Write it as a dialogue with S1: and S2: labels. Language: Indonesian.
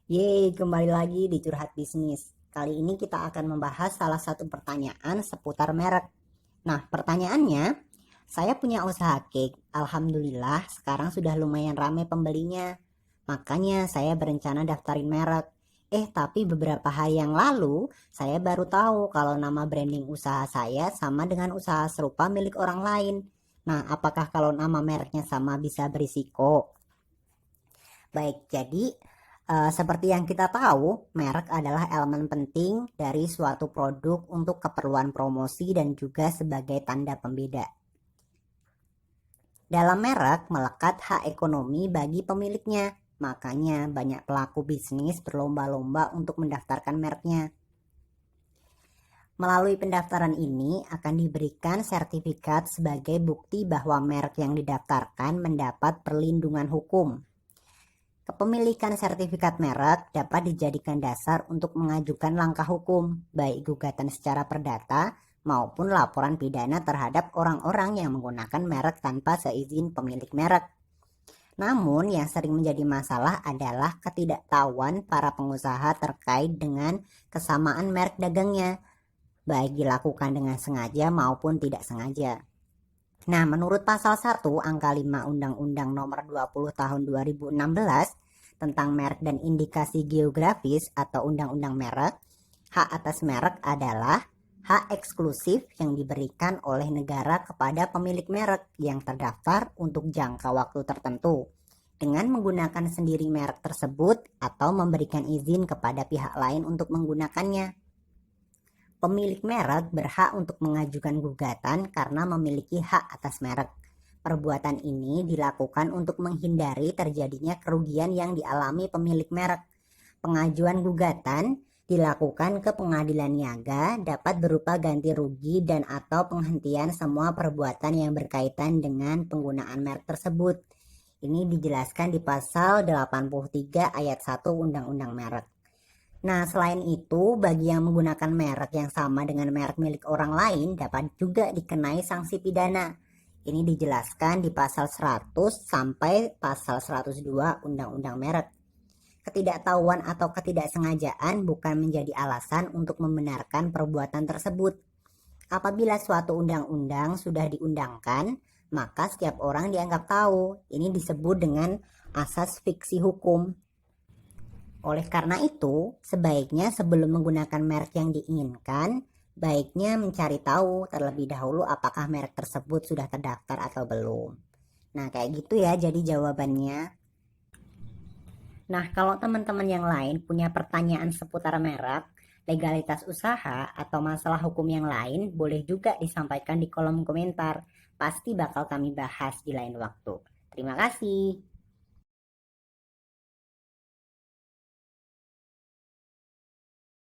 S1: Yeay, kembali lagi di Curhat Bisnis. Kali ini kita akan membahas salah satu pertanyaan seputar merek. Nah, pertanyaannya, saya punya usaha cake. Alhamdulillah, sekarang sudah lumayan ramai pembelinya. Makanya saya berencana daftarin merek. Tapi beberapa hari yang lalu, saya baru tahu kalau nama branding usaha saya sama dengan usaha serupa milik orang lain. Nah, apakah kalau nama mereknya sama bisa berisiko? Baik, jadi seperti yang kita tahu, merek adalah elemen penting dari suatu produk untuk keperluan promosi dan juga sebagai tanda pembeda. Dalam merek melekat hak ekonomi bagi pemiliknya, makanya banyak pelaku bisnis berlomba-lomba untuk mendaftarkan mereknya. Melalui pendaftaran ini akan diberikan sertifikat sebagai bukti bahwa merek yang didaftarkan mendapat perlindungan hukum. Kepemilikan sertifikat merek dapat dijadikan dasar untuk mengajukan langkah hukum, baik gugatan secara perdata maupun laporan pidana terhadap orang-orang yang menggunakan merek tanpa seizin pemilik merek. Namun yang sering menjadi masalah adalah ketidaktahuan para pengusaha terkait dengan kesamaan merek dagangnya, baik dilakukan dengan sengaja maupun tidak sengaja. Nah, menurut pasal 1 angka 5 Undang-Undang Nomor 20 Tahun 2016 tentang merek dan indikasi geografis atau Undang-Undang Merek, hak atas merek adalah hak eksklusif yang diberikan oleh negara kepada pemilik merek yang terdaftar untuk jangka waktu tertentu dengan menggunakan sendiri merek tersebut atau memberikan izin kepada pihak lain untuk menggunakannya. Pemilik merek berhak untuk mengajukan gugatan karena memiliki hak atas merek. Perbuatan ini dilakukan untuk menghindari terjadinya kerugian yang dialami pemilik merek. Pengajuan gugatan dilakukan ke pengadilan niaga dapat berupa ganti rugi dan atau penghentian semua perbuatan yang berkaitan dengan penggunaan merek tersebut. Ini dijelaskan di pasal 83 ayat 1 Undang-Undang Merek. Nah, selain itu, bagi yang menggunakan merek yang sama dengan merek milik orang lain dapat juga dikenai sanksi pidana. Ini dijelaskan di pasal 100 sampai pasal 102 Undang-Undang Merek. Ketidaktahuan atau ketidaksengajaan bukan menjadi alasan untuk membenarkan perbuatan tersebut. Apabila suatu undang-undang sudah diundangkan, maka setiap orang dianggap tahu. Ini disebut dengan asas fiksi hukum. Oleh karena itu, sebaiknya sebelum menggunakan merek yang diinginkan, baiknya mencari tahu terlebih dahulu apakah merek tersebut sudah terdaftar atau belum. Nah, kayak gitu ya jadi jawabannya. Nah, kalau teman-teman yang lain punya pertanyaan seputar merek, legalitas usaha, atau masalah hukum yang lain, boleh juga disampaikan di kolom komentar. Pasti bakal kami bahas di lain waktu. Terima kasih.